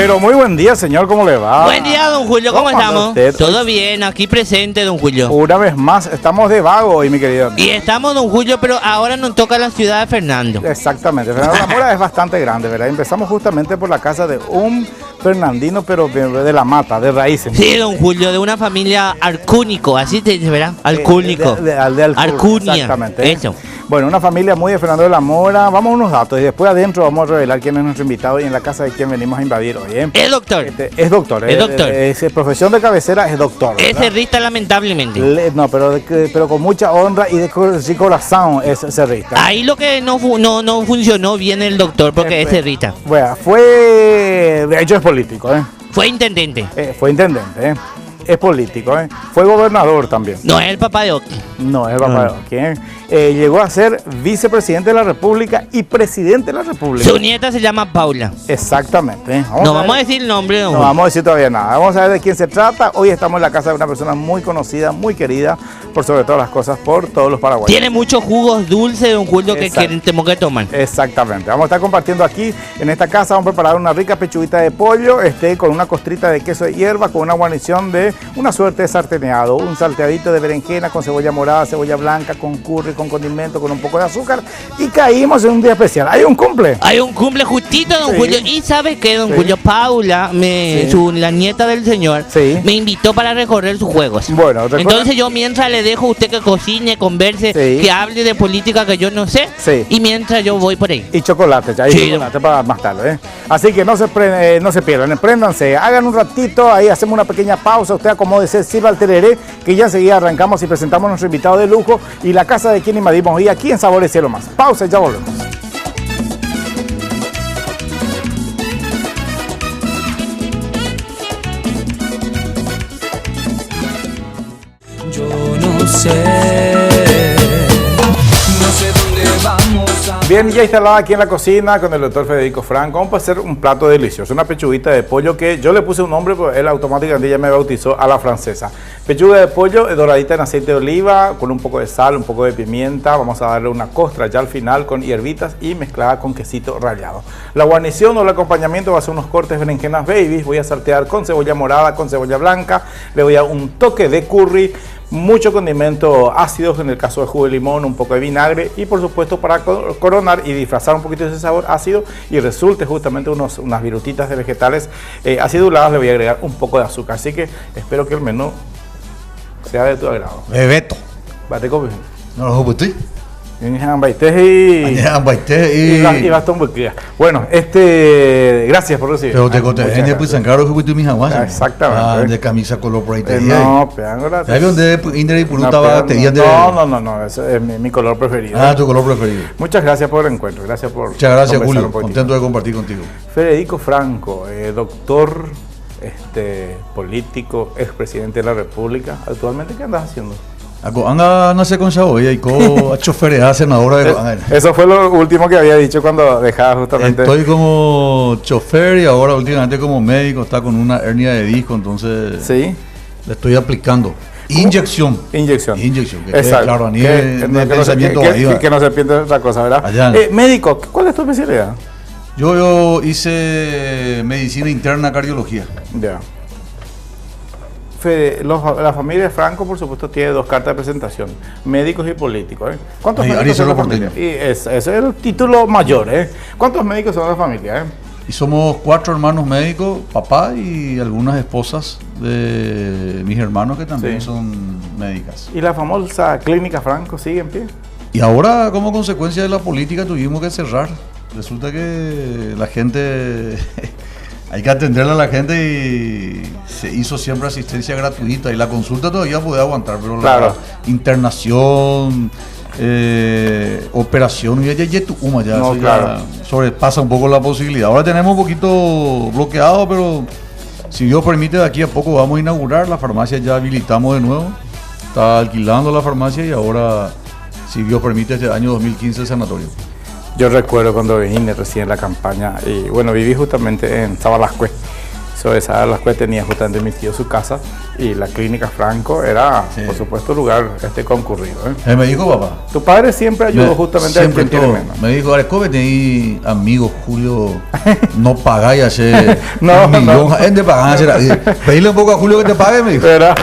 Pero muy buen día, señor, ¿cómo le va? Buen día, don Julio, ¿cómo estamos? Usted? Todo bien, aquí presente, don Julio. Una vez más, estamos de vago hoy, mi querido. Y estamos, don Julio, pero ahora nos toca la ciudad de Fernando. Exactamente, Fernando Zamora es bastante grande, ¿verdad? Empezamos justamente por la casa de un fernandino, pero de la mata, de raíces. Sí, don Julio, de una familia arcúnico, así te dice, ¿verdad? Arcúnico. De Arcunia. Exactamente. Eso. Bueno, una familia muy de Fernando de la Mora. Vamos a unos datos y después adentro vamos a revelar quién es nuestro invitado y en la casa de quién venimos a invadir hoy, ¿eh? Es doctor. Es doctor. Es doctor. Profesión de cabecera es doctor. Es cerrista, lamentablemente. No, pero con mucha honra y de corazón es cerrista. Ahí lo que no funcionó bien el doctor porque es cerrista. Bueno, de hecho es político, ¿eh? Fue intendente. Fue intendente, ¿eh? Es político, ¿eh? Fue gobernador también. No es el papá de Oki. No es el papá de Oki, ¿eh? Llegó a ser vicepresidente de la República y presidente de la República. Su nieta se llama Paula. Exactamente. ¿eh? Vamos a decir el nombre, don No Julio. vamos a decir todavía nada. Vamos a ver de quién se trata. Hoy estamos en la casa de una persona muy conocida, muy querida, por sobre todas las cosas, por todos los paraguayos. Tiene muchos jugos dulces, don Julio, que Exacto. tenemos que tomar. Exactamente. Vamos a estar compartiendo aquí en esta casa. Vamos a preparar una rica pechuguita de pollo, con una costrita de queso de hierba, con una guarnición de una suerte de sarteneado, un salteadito de berenjena con cebolla morada, cebolla blanca, con curry, con condimento, con un poco de azúcar. Y caímos en un día especial. ¿Hay un cumple? Hay un cumple justito, don Sí. Julio. ¿Y sabe qué, don Sí. Julio? Paula, la nieta del señor, Sí. me invitó para recorrer sus juegos. Bueno, recuerda- Entonces yo mientras le dejo a usted que cocine, converse, Sí. que hable de política que yo no sé, Sí. y mientras yo voy por ahí. Y chocolate, ya hay Sí. chocolate para más tarde, ¿eh? Así que no se pierdan, empréndanse, hagan un ratito, ahí hacemos una pequeña pausa, usted acomódese, sirva el tereré, que ya enseguida arrancamos y presentamos a nuestro invitado de lujo y la casa de quien invadimos hoy aquí en Sabores Cielo Más. Pausa y ya volvemos. Yo no sé dónde vamos a... Bien, ya instalada aquí en la cocina con el doctor Federico Franco, vamos a hacer un plato delicioso, una pechuguita de pollo que yo le puse un nombre, pero él automáticamente ya me bautizó a la francesa. Pechuga de pollo doradita en aceite de oliva, con un poco de sal, un poco de pimienta, vamos a darle una costra ya al final con hierbitas y mezclada con quesito rallado. La guarnición o el acompañamiento va a ser unos cortes de berenjenas babies, voy a saltear con cebolla morada, con cebolla blanca, le voy a dar un toque de curry, mucho condimento ácido, en el caso de jugo de limón, un poco de vinagre y por supuesto para coronar y disfrazar un poquito de ese sabor ácido y resulte justamente unas virutitas de vegetales aciduladas, le voy a agregar un poco de azúcar. Así que espero que el menú sea de tu agrado. Bebeto. Bate con No lo jugué. y bastón buquía. Bueno, gracias por recibir. Pero te Muchas conté, gracias. pues sangrado jugué mi jamás. Exactamente. De camisa color por ahí te No, peándola. ¿Sabes dónde Indra y Puruta No, va te de? no, ese es mi color preferido. Ah, tu color preferido. Muchas gracias por el encuentro, gracias por Muchas gracias, conversar Julio. un poquitito. Contento de compartir contigo. Federico Franco, doctor, político, expresidente de la República. Actualmente, ¿qué andas haciendo? Anda, no sé con Chavo, y a chofer, a senadora de. Eso fue lo último que había dicho cuando dejaba justamente. Estoy como chofer y ahora últimamente como médico, está con una hernia de disco, entonces Sí, le estoy aplicando. Inyección. inyección. Que quede Exacto. claro, a Que- nivel que de no se- pensamiento que- ahí va. que no se pierda otra cosa, ¿verdad? Allá. Médico, ¿cuál es tu especialidad? Yo hice medicina interna, cardiología. Ya. La familia de Franco, por supuesto, tiene dos cartas de presentación, médicos y políticos. ¿Eh? ¿Cuántos Ahí, médicos Ari son la Cerro familia? Porteño. Y ese es el título mayor. ¿Eh? ¿Cuántos médicos son la familia? Y somos 4 hermanos médicos, papá y algunas esposas de mis hermanos que también Sí. son médicas. ¿Y la famosa clínica Franco sigue en pie? Y ahora, como consecuencia de la política, tuvimos que cerrar. Resulta que la gente, hay que atenderle a la gente y se hizo siempre asistencia gratuita y la consulta todavía puede aguantar, pero Claro. la internación, operación, ya No, eso claro. ya sobrepasa un poco la posibilidad. Ahora tenemos un poquito bloqueado, pero si Dios permite, de aquí a poco vamos a inaugurar. La farmacia ya habilitamos de nuevo, está alquilando la farmacia y ahora, si Dios permite, este año 2015 el sanatorio. Yo recuerdo cuando vine recién en la campaña y bueno, viví justamente en Sabalascue. Sobre esa las cuales tenía justamente mi tío su casa y la clínica Franco era, Sí. por supuesto, un lugar concurrido. Me dijo papá. Tu padre siempre ayudó justamente a siempre quien tiene todo. menos. Me dijo, Arecobe, tenéis amigos, Julio, no pagáis hacer No, un millón, no. gente pagan hacer. Pedirle un poco a Julio que te pague, me dijo. Era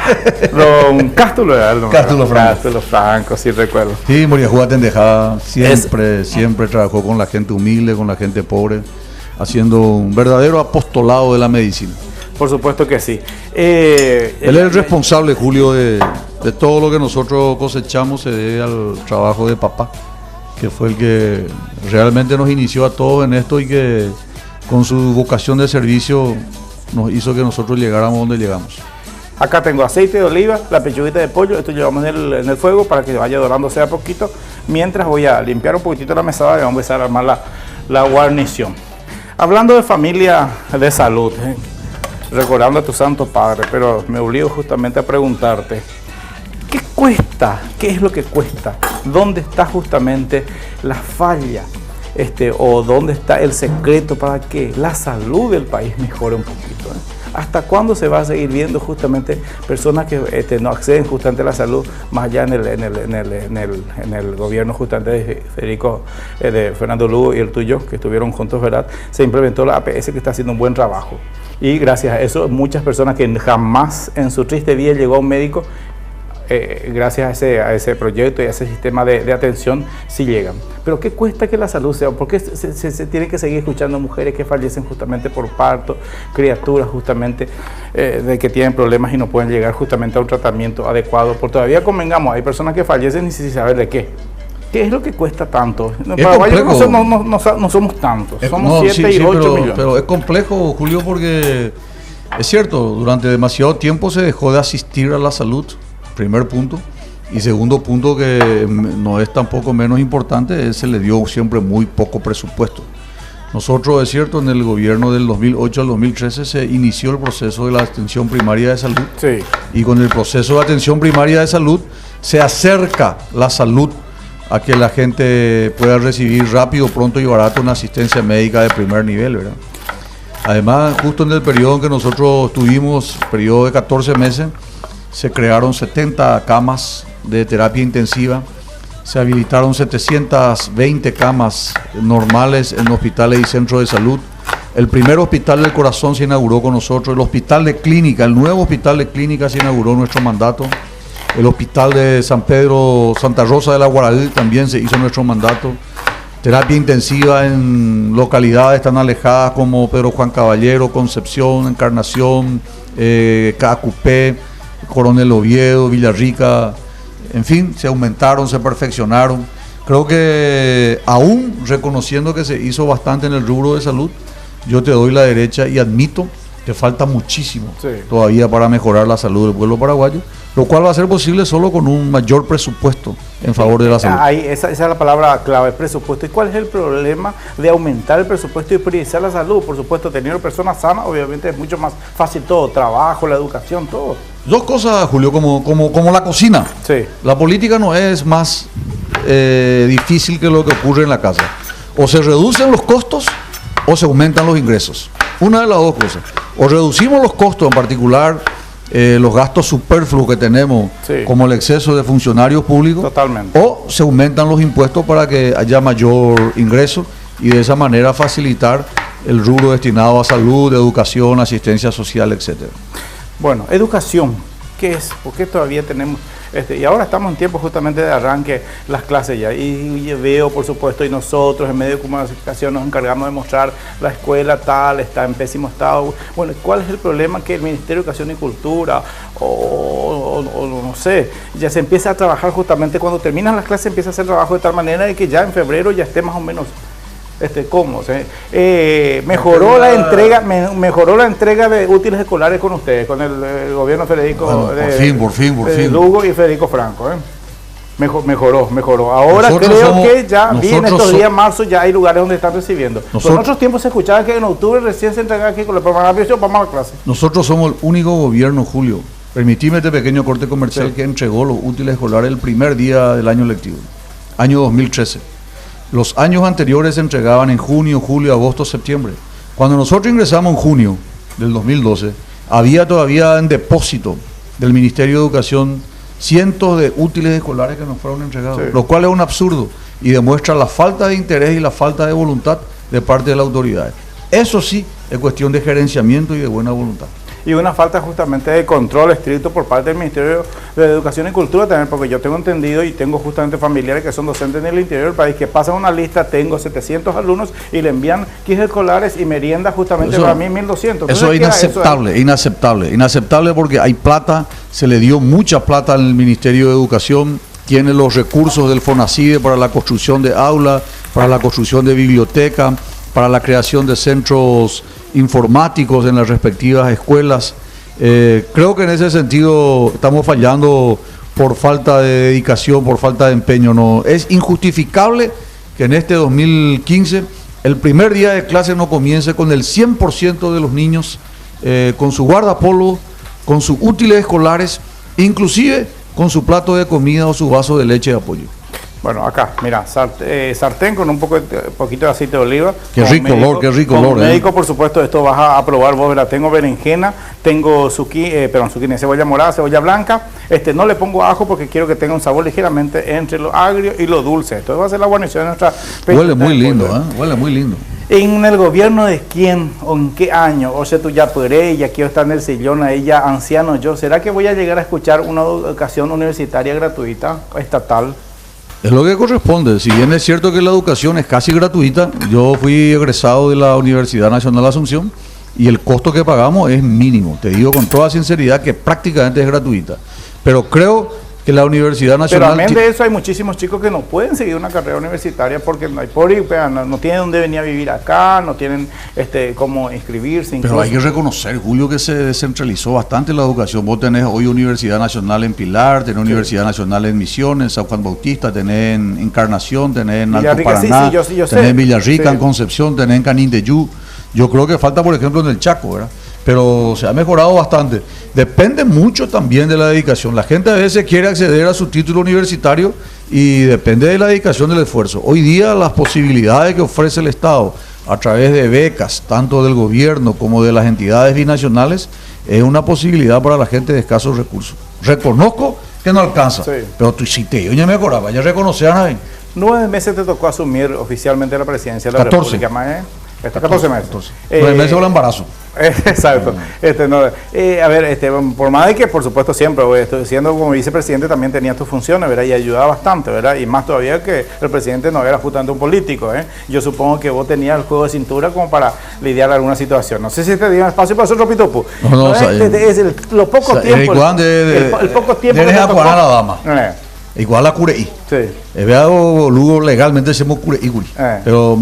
don Cástulo, era el nombre. Cástulo Franco. Cástulo Franco, sí recuerdo. Sí, Moria Juga Tendejada siempre trabajó con la gente humilde, con la gente pobre, haciendo un verdadero apostolado de la medicina. Por supuesto que sí. Él es el responsable, Julio, de todo lo que nosotros cosechamos se debe al trabajo de papá, que fue el que realmente nos inició a todos en esto y que con su vocación de servicio nos hizo que nosotros llegáramos donde llegamos. Acá tengo aceite de oliva, la pechuguita de pollo, esto llevamos en el fuego para que vaya dorándose a poquito. Mientras voy a limpiar un poquitito la mesada y vamos a empezar a armar la guarnición. Hablando de familia de salud, recordando a tu santo padre, pero me obligo justamente a preguntarte, ¿qué cuesta? ¿Qué es lo que cuesta? ¿Dónde está justamente la falla? O dónde está el secreto para que la salud del país mejore un poquito. ¿Hasta cuándo se va a seguir viendo justamente personas que no acceden justamente a la salud, más allá en el gobierno justamente de Fernando Lugo y el tuyo, que estuvieron juntos, ¿verdad? Se implementó la APS, que está haciendo un buen trabajo. Y gracias a eso, muchas personas que jamás en su triste vida llegó a un médico, gracias a ese proyecto y a ese sistema de atención, sí llegan. Pero ¿qué cuesta que la salud sea? ¿Por qué se tienen que seguir escuchando mujeres que fallecen justamente por parto, criaturas justamente de que tienen problemas y no pueden llegar justamente a un tratamiento adecuado? Por todavía convengamos, hay personas que fallecen y sin saber de qué. ¿Qué es lo que cuesta tanto? En Paraguay no somos tantos, somos 7 y 8 millones. Pero es complejo, Julio, porque es cierto, durante demasiado tiempo se dejó de asistir a la salud. Primer punto. Y segundo punto, que no es tampoco menos importante, se le dio siempre muy poco presupuesto. Nosotros, es cierto, en el gobierno del 2008 al 2013 se inició el proceso de la atención primaria de salud. Sí. Y con el proceso de atención primaria de salud se acerca la salud a que la gente pueda recibir rápido, pronto y barato una asistencia médica de primer nivel, ¿verdad? Además, justo en el periodo en que nosotros tuvimos, periodo de 14 meses, se crearon 70 camas de terapia intensiva, se habilitaron 720 camas normales en hospitales y centros de salud. El primer hospital del corazón se inauguró con nosotros, el hospital de clínica, el nuevo hospital de clínica se inauguró en nuestro mandato, el hospital de San Pedro, Santa Rosa de la Guaraí también se hizo en nuestro mandato. Terapia intensiva en localidades tan alejadas como Pedro Juan Caballero, Concepción, Encarnación, Cacupé, Coronel Oviedo, Villarrica, en fin, se aumentaron, se perfeccionaron. Creo que aún reconociendo que se hizo bastante en el rubro de salud, yo te doy la derecha y admito que falta muchísimo todavía para mejorar la salud del pueblo paraguayo, lo cual va a ser posible solo con un mayor presupuesto en favor de la salud. Esa es la palabra clave, presupuesto. ¿Y cuál es el problema de aumentar el presupuesto y priorizar la salud? Por supuesto, teniendo personas sanas, obviamente es mucho más fácil todo, trabajo, la educación, todo. Dos cosas, Julio, como la cocina. Sí. La política no es más difícil que lo que ocurre en la casa. O se reducen los costos o se aumentan los ingresos. Una de las dos cosas. O reducimos los costos, en particular los gastos superfluos que tenemos, como el exceso de funcionarios públicos. Totalmente. O se aumentan los impuestos para que haya mayor ingreso y de esa manera facilitar el rubro destinado a salud, educación, asistencia social, etcétera. Bueno, educación, ¿qué es? ¿Por qué todavía tenemos? Y ahora estamos en tiempo justamente de arranque las clases ya. Y veo, por supuesto, y nosotros en medio de comunicación nos encargamos de mostrar la escuela tal, está en pésimo estado. Bueno, ¿cuál es el problema? Que el Ministerio de Educación y Cultura, o no sé, ya se empieza a trabajar justamente cuando terminan las clases, empieza a hacer trabajo de tal manera de que ya en febrero ya esté más o menos ¿cómo? Mejoró la entrega de útiles escolares con ustedes, con el gobierno Federico, bueno, por fin. Lugo y Federico Franco. Mejoró. Ahora creo que ya viene estos días, marzo, ya hay lugares donde están recibiendo. En otros tiempos se escuchaba que en octubre recién se entregaba aquí con la programación para la clase. Nosotros somos el único gobierno, Julio, permitime este pequeño corte comercial, que entregó los útiles escolares el primer día del año lectivo, año 2013. Los años anteriores se entregaban en junio, julio, agosto, septiembre. Cuando nosotros ingresamos en junio, del 2012, había todavía en depósito del Ministerio de Educación cientos de útiles escolares que nos fueron entregados, Sí. lo cual es un absurdo y demuestra la falta de interés y la falta de voluntad de parte de las autoridades. Eso sí es cuestión de gerenciamiento y de buena voluntad. Y una falta justamente de control estricto por parte del Ministerio de Educación y Cultura también, porque yo tengo entendido y tengo justamente familiares que son docentes en el interior del país, que pasan una lista, tengo 700 alumnos y le envían kits escolares y meriendas justamente para mí 1200. Eso es Entonces, inaceptable porque hay plata, se le dio mucha plata al Ministerio de Educación, tiene los recursos del FONACIDE para la construcción de aulas, para la construcción de biblioteca, para la creación de centros informáticos en las respectivas escuelas. Creo que en ese sentido estamos fallando por falta de dedicación, por falta de empeño. No, es injustificable que en este 2015 el primer día de clase no comience con el 100% de los niños con su guardapolvo, con sus útiles escolares, inclusive con su plato de comida o su vaso de leche de apoyo. bueno, acá, mira, sartén con un poquito de aceite de oliva. Qué Como rico médico- olor, qué rico como olor. médico, por supuesto, esto vas a probar vos, ¿verdad? Tengo berenjena, tengo zucchini, cebolla morada, cebolla blanca. No le pongo ajo porque quiero que tenga un sabor ligeramente entre lo agrio y lo dulce. Esto va a ser la guarnición de nuestra Huele pechuga muy de lindo, pollo. huele muy lindo. ¿En el gobierno de quién o en qué año? O sea, tú ya puré, ya quiero estar en el sillón, ahí ya anciano yo. ¿Será que voy a llegar a escuchar una educación universitaria gratuita, estatal? Es lo que corresponde. Si bien es cierto que la educación es casi gratuita, yo fui egresado de la Universidad Nacional de Asunción y el costo que pagamos es mínimo. Te digo con toda sinceridad que prácticamente es gratuita. Pero creo que la Universidad Pero Nacional... amén de eso, hay muchísimos chicos que no pueden seguir una carrera universitaria porque no hay no tienen dónde venir a vivir acá, no tienen cómo inscribirse. Pero hay que reconocer, Julio, que se descentralizó bastante la educación. Vos tenés hoy Universidad Nacional en Pilar, tenés Universidad Nacional en Misiones, en San Juan Bautista, tenés en Encarnación, tenés en Alto Villarrica, sí, Paraná, sí, yo sé. tenés en Villarrica, Sí. en Concepción, tenés en Canindeyú. Yo creo que falta, por ejemplo, en el Chaco, ¿verdad? Pero se ha mejorado bastante. Depende mucho también de la dedicación. La gente a veces quiere acceder a su título universitario y depende de la dedicación del esfuerzo. Hoy día las posibilidades que ofrece el Estado a través de becas, tanto del gobierno como de las entidades binacionales, es una posibilidad para la gente de escasos recursos. Reconozco que no alcanza, Sí. pero si te yo me mejoraba, ya reconocer a nadie. 9 meses te tocó asumir oficialmente la presidencia de la 14. República. 14 meses. 9 meses o el embarazo. Exacto. A ver, por más de que, por supuesto, siempre, siendo como vicepresidente, también tenía tus funciones, ¿verdad? Y ayudaba bastante, ¿verdad? Y más todavía que el presidente no era justamente un político, ¿eh? Yo supongo que vos tenías el juego de cintura como para lidiar alguna situación. No sé si te dio espacio para hacer otro pitupu. No, Lo poco tiempo. El poco tiempo. de que te tocó. a la dama. Eh, Igual a Cureí. Sí. Luego legalmente hacemos Cureí. Pero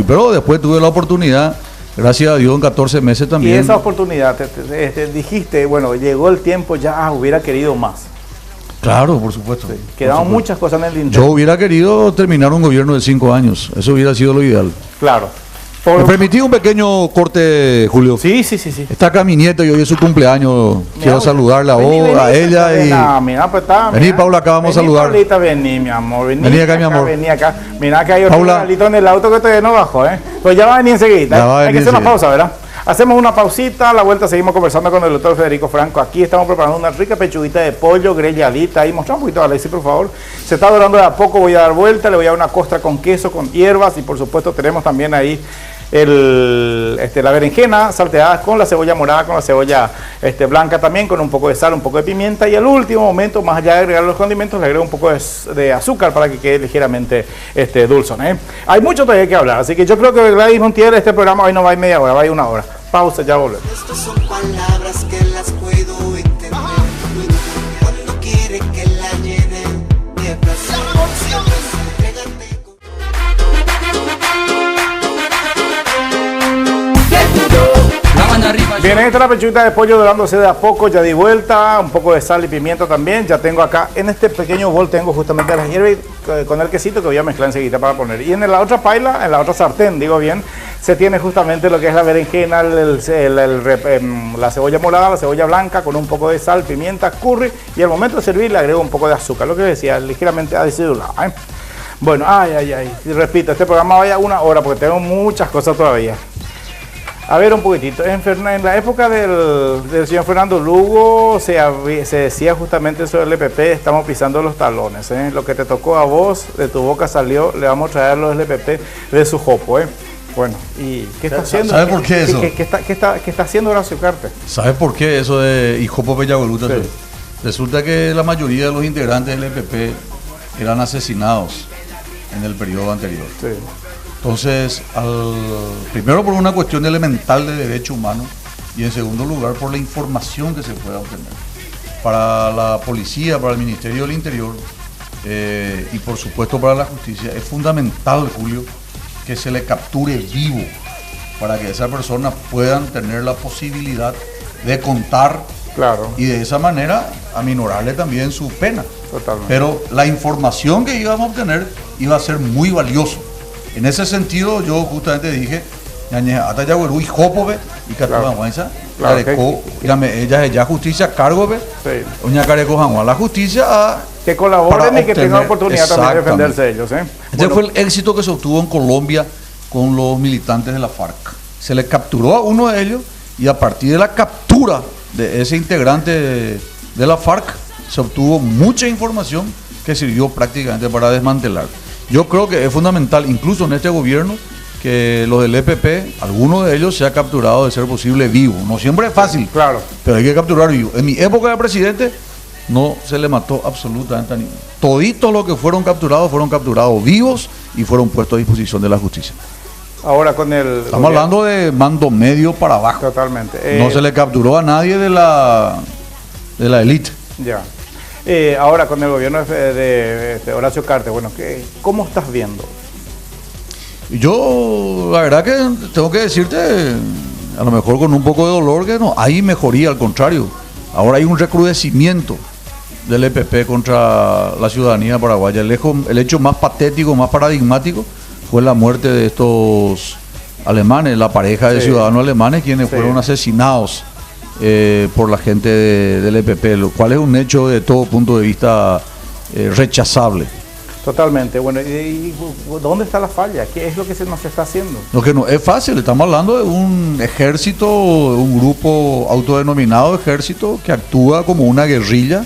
pero después tuve la oportunidad, gracias a Dios, en 14 meses Y también. esa oportunidad, dijiste, bueno, llegó el tiempo, ya hubiera querido más. Claro, por supuesto. Quedaban Por supuesto. muchas cosas en el intento. Yo hubiera querido terminar un gobierno de 5 años. Eso hubiera sido lo ideal. Claro. ¿Me permití un pequeño corte, Julio? Sí. Está acá mi nieta y hoy es su cumpleaños. Quiero Mira, saludarla a vení, vos, a vení, ella y... Mira, pues está. Vení, mira. Paula, acá vamos a Vení, saludar. Paulita, vení, mi amor. Vení acá, mi amor. Vení acá. Mira que hay otro Paula. regalito en el auto que todavía no bajó, ¿eh? Pues ya va a venir enseguida. Ya va a Hay que venir hacer una enseguida. pausa, ¿verdad? Hacemos una pausita, a la vuelta seguimos conversando con el doctor Federico Franco. Aquí estamos preparando una rica pechuguita de pollo, grelladita. Ahí mostramos un poquito a Alexis, por favor. Se está dorando de a poco, voy a dar vuelta, le voy a dar una costra con queso, con hierbas y por supuesto tenemos también ahí la berenjena salteada con la cebolla morada, con la cebolla blanca también, con un poco de sal, un poco de pimienta y al último momento, más allá de agregar los condimentos, le agrego un poco de azúcar para que quede ligeramente dulzón, ¿eh? Hay mucho todavía que hablar, así que yo creo que Gladys Montiel, este programa hoy no va a ir media hora, va a ir 1 hora. Pausa, ya volvemos. Estas son palabras que las puedo entender. Cuando quiere que la llene de placer. Entrégate con... La mano arriba. Bien, esta es la pechuguita de pollo dorándose de a poco, ya di vuelta, un poco de sal y pimienta también, ya tengo acá, en este pequeño bol tengo justamente las hierbas con el quesito que voy a mezclar enseguida para poner. Y en la otra paila, en la otra sartén, digo bien, se tiene justamente lo que es la berenjena, la cebolla morada, la cebolla blanca con un poco de sal, pimienta, curry y al momento de servir le agrego un poco de azúcar, lo que decía, ligeramente acidulado, ¿eh? Bueno, y repito, este programa vaya 1 hora porque tengo muchas cosas todavía. A ver un poquitito, en la época del señor Fernando Lugo se decía justamente sobre el EPP, estamos pisando los talones, ¿eh? Lo que te tocó a vos, de tu boca salió, le vamos a traer los del EPP de su jopo, ¿eh? Bueno, ¿y qué está haciendo? ¿Sabe por qué eso? ¿Qué está haciendo Horacio Cartes? ¿Sabes por qué eso de Hijopo Pellagoruta? Sí. Resulta que la mayoría de los integrantes del EPP eran asesinados en el periodo anterior. Sí. Entonces, primero por una cuestión elemental de derecho humano y en segundo lugar por la información que se pueda obtener. Para la policía, para el Ministerio del Interior y por supuesto para la justicia, es fundamental, Julio, que se le capture vivo para que esas personas puedan tener la posibilidad de contar. Claro. Y de esa manera aminorarle también su pena. Totalmente. Pero la información que íbamos a obtener iba a ser muy valioso. En ese sentido, yo justamente dije, ata yaguerú y jopobe y catuanguanza, ella ya justicia cargo uña careco janguan la justicia que colaboren y que tengan oportunidad también de defenderse ellos, ¿eh? Ese fue el éxito que se obtuvo en Colombia con los militantes de la FARC. Se le capturó a uno de ellos y a partir de la captura de ese integrante de la FARC se obtuvo mucha información que sirvió prácticamente para desmantelar. Yo creo que es fundamental, incluso en este gobierno, que los del EPP, alguno de ellos se ha capturado de ser posible vivo. No siempre es fácil, claro, pero hay que capturar vivo. En mi época de presidente no se le mató absolutamente a ninguno. Toditos los que fueron capturados vivos y fueron puestos a disposición de la justicia. Ahora con el... Estamos hablando de mando medio para abajo. Totalmente. No se le capturó a nadie de la élite. Ya. Ahora con el gobierno de Horacio Cartes, bueno, ¿cómo estás viendo? Yo, la verdad que tengo que decirte, a lo mejor con un poco de dolor, que no hay mejoría, al contrario. Ahora hay un recrudecimiento del EPP contra la ciudadanía paraguaya. El hecho más patético, más paradigmático, fue la muerte de estos alemanes, la pareja de ciudadanos alemanes, quienes fueron asesinados por la gente del EPP, lo cual es un hecho de todo punto de vista rechazable. Totalmente. Bueno, ¿y dónde está la falla? ¿Qué es lo que nos está haciendo? Lo que no es fácil, estamos hablando de un ejército, un grupo autodenominado ejército que actúa como una guerrilla.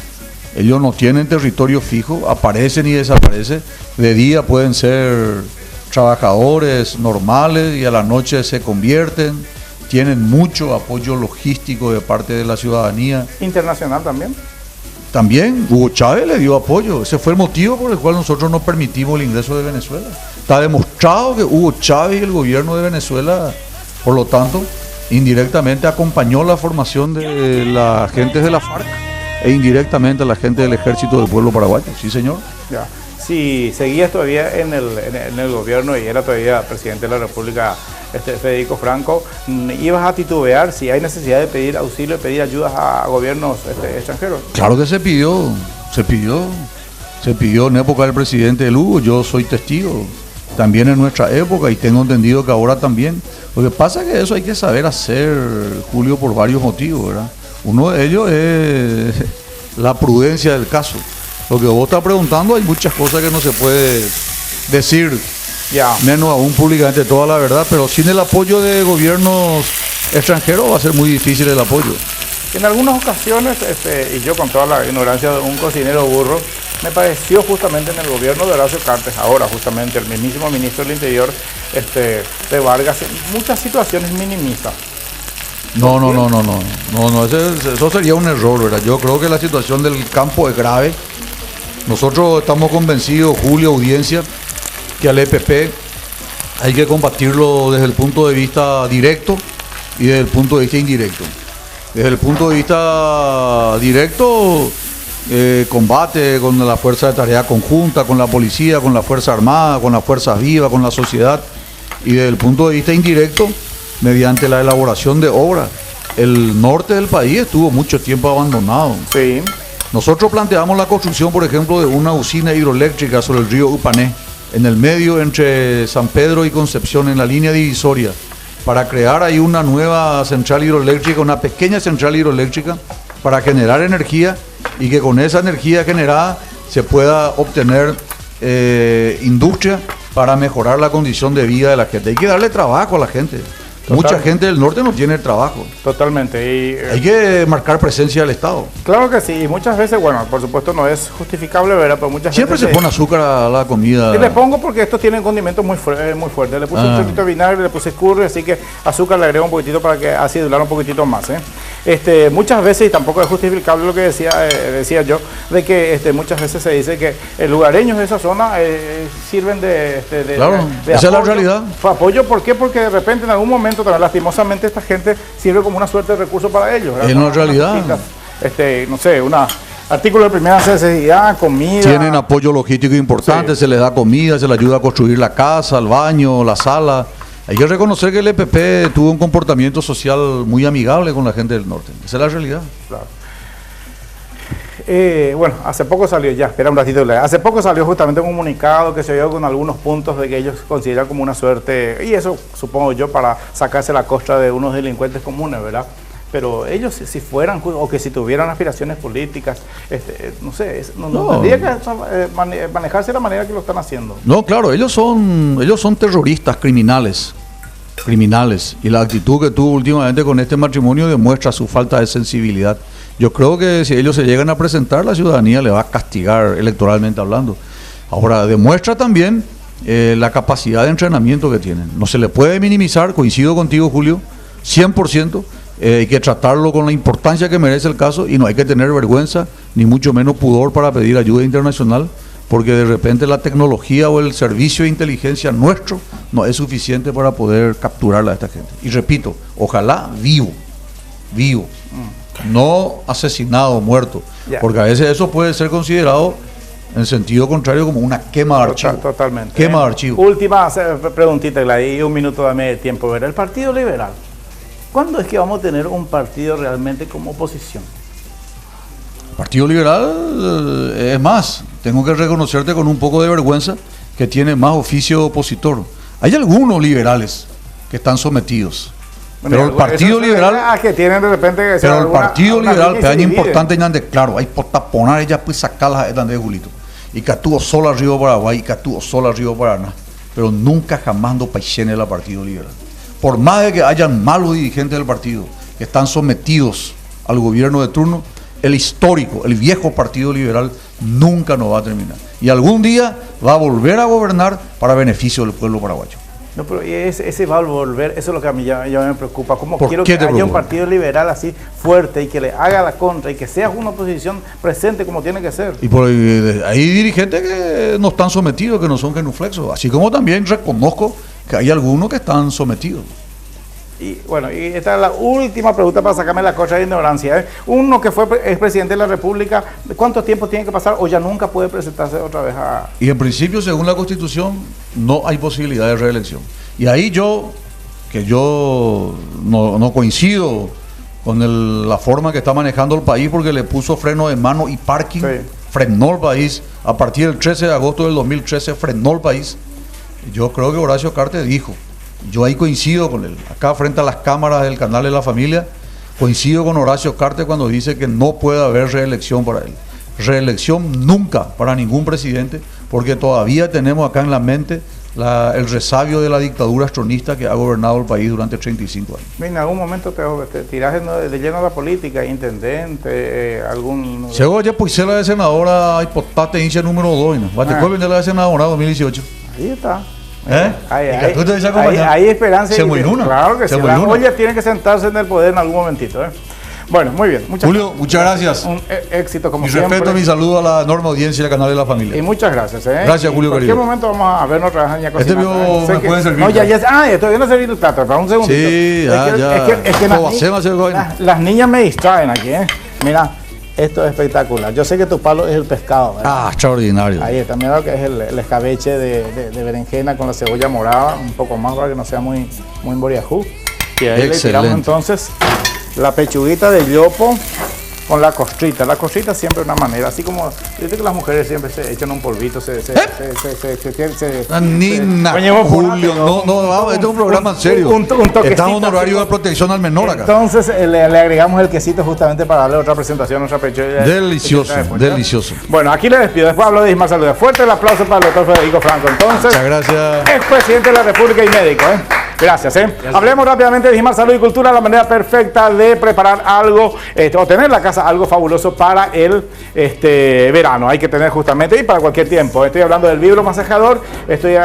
Ellos no tienen territorio fijo, aparecen y desaparecen. De día pueden ser trabajadores normales y a la noche se convierten. Tienen mucho apoyo logístico de parte de la ciudadanía. ¿Internacional también? También Hugo Chávez le dio apoyo. Ese fue el motivo por el cual nosotros no permitimos el ingreso de Venezuela. Está demostrado que Hugo Chávez y el gobierno de Venezuela, por lo tanto, indirectamente acompañó la formación de la gente de la FARC e indirectamente a la gente del Ejército del Pueblo Paraguayo. Sí, señor. Ya. Si seguías todavía en el gobierno y era todavía presidente de la República, Federico Franco, ¿ibas a titubear si hay necesidad de pedir auxilio, de pedir ayudas a gobiernos extranjeros? Claro que se pidió en época del presidente Lugo. Yo soy testigo también en nuestra época y tengo entendido que ahora también. Lo que pasa es que eso hay que saber hacer, Julio, por varios motivos, ¿verdad? Uno de ellos es la prudencia del caso. Lo que vos estás preguntando, hay muchas cosas que no se puede decir, menos aún públicamente toda la verdad, pero sin el apoyo de gobiernos extranjeros va a ser muy difícil el apoyo. En algunas ocasiones, y yo con toda la ignorancia de un cocinero burro, me pareció justamente en el gobierno de Horacio Cartes, ahora justamente el mismísimo ministro del Interior de Vargas, en muchas situaciones minimiza. No, eso sería un error, ¿verdad? Yo creo que la situación del campo es grave. Nosotros estamos convencidos, Julio, audiencia, que al EPP hay que combatirlo desde el punto de vista directo y desde el punto de vista indirecto. Desde el punto de vista directo, combate con la Fuerza de Tarea Conjunta, con la policía, con la Fuerza Armada, con las Fuerzas Vivas, con la sociedad. Y desde el punto de vista indirecto, mediante la elaboración de obras. El norte del país estuvo mucho tiempo abandonado. Sí. Nosotros planteamos la construcción, por ejemplo, de una usina hidroeléctrica sobre el río Upané, en el medio entre San Pedro y Concepción, en la línea divisoria, para crear ahí una nueva central hidroeléctrica, una pequeña central hidroeléctrica, para generar energía y que con esa energía generada se pueda obtener industria para mejorar la condición de vida de la gente. Hay que darle trabajo a la gente. Mucha gente del norte no tiene trabajo. Totalmente. Y, Hay que marcar presencia del Estado. claro que sí, y muchas veces, bueno, por supuesto no es justificable, ¿verdad? Pero muchas Siempre veces se pone azúcar a la comida. Y le pongo porque estos tienen condimentos muy fuertes. Le puse un poquito de vinagre, le puse curry, así que azúcar le agrego un poquitito para que acidular un poquitito más. Muchas veces, y tampoco es justificable lo que decía yo, de que muchas veces se dice que lugareños de esa zona sirven de Claro, de esa es la apoyo. realidad. Fue apoyo, ¿por qué? Porque de repente en algún momento también lastimosamente esta gente sirve como una suerte de recurso para ellos. ¿verdad? Es una Unas realidad. cositas, no sé, artículos de primera necesidad, comida. Tienen apoyo logístico importante, Sí. se les da comida, se les ayuda a construir la casa, el baño, la sala. Hay que reconocer que el EPP tuvo un comportamiento social muy amigable con la gente del norte. Esa es la realidad. Claro. Bueno, hace poco salió ya, espera un ratito, hace poco salió justamente un comunicado que se dio con algunos puntos de que ellos consideran como una suerte, y eso supongo yo para sacarse la costra de unos delincuentes comunes, ¿verdad? Pero ellos si fueran, o que si tuvieran aspiraciones políticas, no sé, no tendría que manejarse de la manera que lo están haciendo. No, claro, ellos son terroristas, criminales, y la actitud que tuvo últimamente con este matrimonio demuestra su falta de sensibilidad. Yo creo que si ellos se llegan a presentar, la ciudadanía le va a castigar electoralmente hablando. Ahora, demuestra también la capacidad de entrenamiento que tienen. No se le puede minimizar, coincido contigo, Julio, 100%. Hay que tratarlo con la importancia que merece el caso y no hay que tener vergüenza, ni mucho menos pudor para pedir ayuda internacional, porque de repente la tecnología o el servicio de inteligencia nuestro no es suficiente para poder capturarla a esta gente. Y repito, ojalá vivo, no asesinado, muerto, Ya. porque a veces eso puede ser considerado en sentido contrario como una quema de archivo. Totalmente. Quema de archivo. Última preguntita, Gladys, y un minuto dame de tiempo. ¿Verdad? El Partido Liberal, ¿cuándo es que vamos a tener un partido realmente como oposición? El Partido Liberal, es más, tengo que reconocerte con un poco de vergüenza que tiene más oficio opositor. Hay algunos liberales que están sometidos. Pero el Partido Liberal, que tienen de repente que pero el alguna- Partido alguna Liberal, línea y que se es divide. importante, ñande, claro, hay por taponar ella pues sacarlas de Julito. Y que estuvo solo arriba Paraguay, y que estuvo solo arriba Paraná. Pero nunca jamás no paisene el Partido Liberal. Por más de que hayan malos dirigentes del partido que están sometidos al gobierno de turno, el histórico, el viejo Partido Liberal nunca nos va a terminar. Y algún día va a volver a gobernar para beneficio del pueblo paraguayo. No, pero ese va a volver, eso es lo que a mí ya me preocupa. ¿Cómo ¿Por quiero qué que te haya un preocupa? partido liberal así fuerte y que le haga la contra y que sea una oposición presente como tiene que ser? Y por hay dirigentes que no están sometidos, que no son genuflexos. Así como también reconozco que hay algunos que están sometidos. Y bueno, y esta es la última pregunta para sacarme la cosa de ignorancia. Uno que fue expresidente de la República, ¿cuánto tiempo tiene que pasar o ya nunca puede presentarse otra vez a...? Y en principio, según la Constitución, no hay posibilidad de reelección. Y ahí yo no coincido con la forma que está manejando el país, porque le puso freno de mano y parking, Sí. frenó el país. A partir del 13 de agosto del 2013 frenó el país. Yo creo que Horacio Cartes dijo, yo ahí coincido con él, acá frente a las cámaras del canal de la familia, coincido con Horacio Cartes cuando dice que no puede haber reelección para él. Reelección nunca para ningún presidente, porque todavía tenemos acá en la mente el resabio de la dictadura astronista que ha gobernado el país durante 35 años. En algún momento te tiras de lleno a la política, intendente, algún... Si hago ya pues la de senadora, hipotate hincha número 2, ¿no? Bate cuál de la de senadora 2018. Ahí está. ¿Y que tú te dices acompañar? Hay esperanza. Se murió uno. Claro que Se sí. murió La uno. olla tiene que sentarse en el poder en algún momentito. Bueno, muy bien. Julio, muchas gracias. Un éxito como Mi siempre. respeto, mi saludo a la enorme audiencia del canal de la familia. Y muchas gracias. Gracias, Julio, En cualquier querido. momento vamos a vernos otra vez en Este video me puede servir, No, ya, ¿no? estoy viendo servir el plato. Para un segundito. Sí, ya. Es que ¿Cómo hacemos hacer vaina? las niñas me distraen aquí, Mira, esto es espectacular. Yo sé que tu palo es el pescado, ¿verdad? Ah, extraordinario. Ahí está, mira lo que es el escabeche de berenjena con la cebolla morada, un poco más para que no sea muy emboriajú. Y ahí le tiramos Excelente. entonces la pechuguita de yopo con la costrita. La costrita siempre de una manera, así como, viste que las mujeres siempre se echan un polvito, Nina, Coño, Julio, no, vamos, este es un programa en serio. un toquecito Estamos en horario así, de protección al menor acá. Entonces le agregamos el quesito justamente para darle otra presentación, otra pechuga. Delicioso, delicioso. Bueno, aquí le despido. Después hablo de Ismael Saluda. Fuerte el aplauso para el doctor Federico Franco. Entonces, Muchas gracias. expresidente de la República y médico, Gracias, Hablemos rápidamente de Dimar Salud y Cultura, la manera perfecta de preparar algo o tener en la casa algo fabuloso para el verano. Hay que tener justamente y para cualquier tiempo. Estoy hablando del vibromasajador, estoy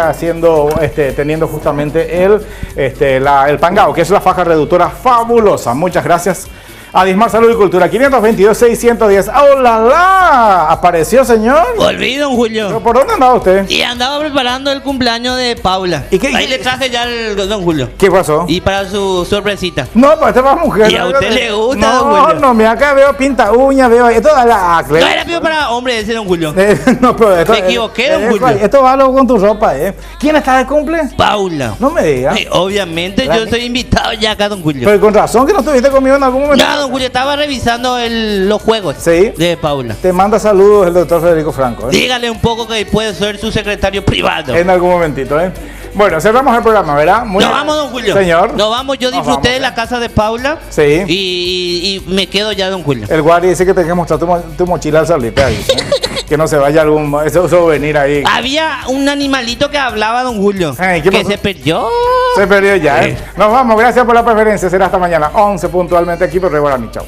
teniendo justamente el Pangao, que es la faja reductora fabulosa. Muchas gracias a Dimar Salud y Cultura. 522-610. ¡Hola, la! ¿Apareció, señor? Volví, don Julio. ¿Pero por dónde andaba usted? Y andaba preparando el cumpleaños de Paula. ¿Y qué? Ahí le traje ya el don Julio. ¿Qué pasó? Y para su sorpresita. No, pues esta es para mujer. ¿Y a usted le gusta, no, don Julio? No, mira, acá veo pinta uña, veo esto es la No, era pido para hombre ese, don Julio. no, pero esto, Me equivoqué, don Julio. Esto va algo con tu ropa, ¿Quién está de cumple? Paula. No me digas. Obviamente yo estoy invitado ya acá, don Julio. Pero con razón que no estuviste conmigo en algún momento. No, don Julio, estaba revisando los juegos Sí. de Paula. Te manda saludos el doctor Federico Franco. Dígale un poco que puede ser su secretario privado. En algún momentito, Bueno, cerramos el programa, ¿verdad? Nos vamos, don Julio. Señor. Nos vamos, yo Nos disfruté vamos, de la casa de Paula. Sí. Y me quedo ya, don Julio. El guardia dice que tenés que mostrar tu mochila al salir, te aviso, que no se vaya algún souvenir ahí. Había un animalito que hablaba, don Julio. Ay, ¿qué que pasó? se perdió. Se perdió ya, Nos vamos, gracias por la preferencia. Será hasta mañana, 11 puntualmente aquí, pero Guaraní. Chao.